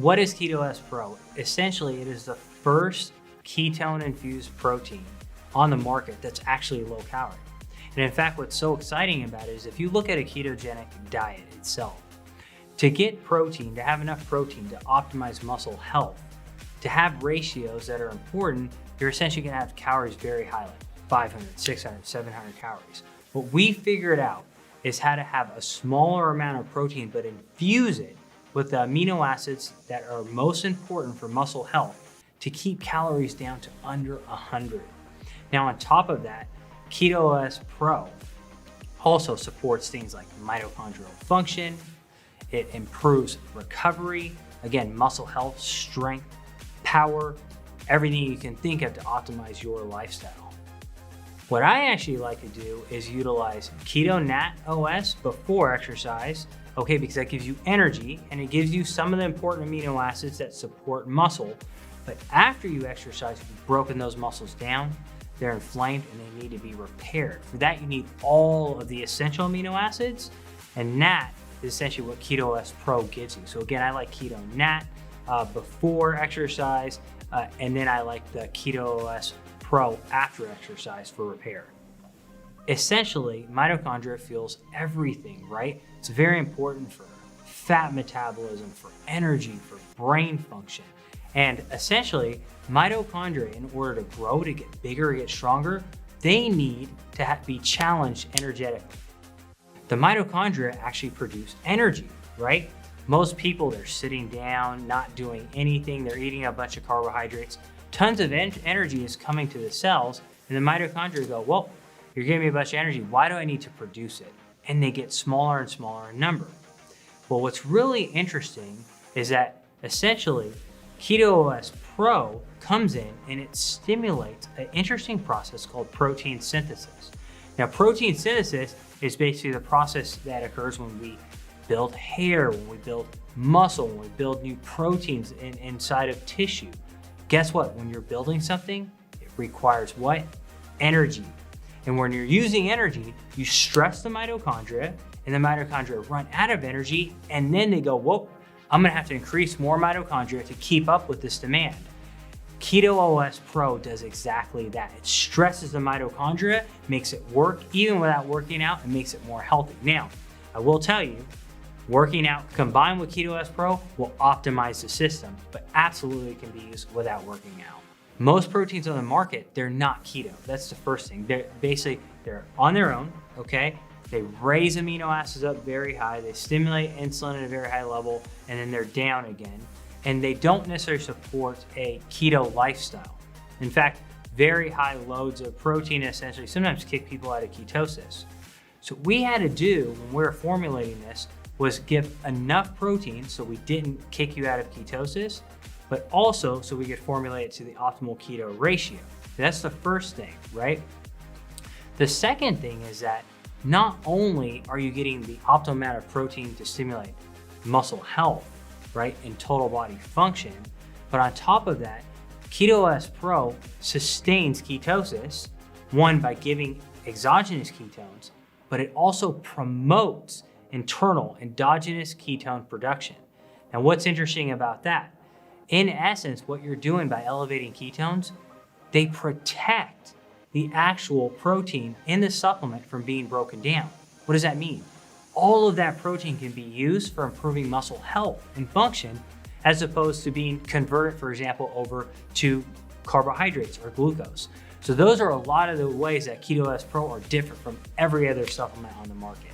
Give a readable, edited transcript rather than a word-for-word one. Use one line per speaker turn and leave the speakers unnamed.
What is Keto S Pro? Essentially, it is the first ketone-infused protein on the market that's actually low calorie. And in fact, what's so exciting about it is if you look at a ketogenic diet itself, to get protein, to have enough protein to optimize muscle health, to have ratios that are important, you're essentially gonna have calories very high, like 500, 600, 700 calories. What we figured out is how to have a smaller amount of protein, but infuse it with the amino acids that are most important for muscle health to keep calories down to under 100. Now, on top of that, Keto S Pro also supports things like mitochondrial function. It improves recovery, again, muscle health, strength, power, everything you can think of to optimize your lifestyle. What I actually like to do is utilize Keto Nat OS before exercise, okay, because that gives you energy and it gives you some of the important amino acids that support muscle. But after you exercise, you've broken those muscles down, they're inflamed and they need to be repaired. For that, you need all of the essential amino acids, and Nat is essentially what Keto S Pro gives you. So again, I like Keto Nat before exercise, and then I like the Keto S Pro after exercise for repair. Essentially, mitochondria fuels everything, right? It's very important for fat metabolism, for energy, for brain function. And essentially, mitochondria, in order to grow, to get bigger, get stronger, they need to be challenged energetically. The mitochondria actually produce energy, right? Most people, they're sitting down, not doing anything. They're eating a bunch of carbohydrates. Tons of energy is coming to the cells, and the mitochondria go, well, you're giving me a bunch of energy. Why do I need to produce it? And they get smaller and smaller in number. Well, what's really interesting is that essentially Keto S Pro comes in and it stimulates an interesting process called protein synthesis. Now, protein synthesis is basically the process that occurs when we build hair, when we build muscle, when we build new proteins inside of tissue. Guess what? When you're building something, it requires what? Energy. And when you're using energy, you stress the mitochondria, and the mitochondria run out of energy, and then they go, whoa, I'm gonna have to increase more mitochondria to keep up with this demand. Keto OS Pro does exactly that. It stresses the mitochondria, makes it work even without working out, and makes it more healthy. Now, I will tell you, working out combined with Keto S Pro will optimize the system, but absolutely can be used without working out. Most proteins on the market, they're not keto. That's the first thing. They're on their own, okay? They raise amino acids up very high. They stimulate insulin at a very high level, and then they're down again. And they don't necessarily support a keto lifestyle. In fact, very high loads of protein essentially sometimes kick people out of ketosis. So what we had to do when we were formulating this was give enough protein so we didn't kick you out of ketosis, but also so we could formulate it to the optimal keto ratio. That's the first thing, right? The second thing is that not only are you getting the optimal amount of protein to stimulate muscle health, right, and total body function, but on top of that, Keto S Pro sustains ketosis, one, by giving exogenous ketones, but it also promotes internal endogenous ketone production. Now, what's interesting about that? In essence, what you're doing by elevating ketones, they protect the actual protein in the supplement from being broken down. What does that mean? All of that protein can be used for improving muscle health and function, as opposed to being converted, for example, over to carbohydrates or glucose. So those are a lot of the ways that Keto S Pro are different from every other supplement on the market.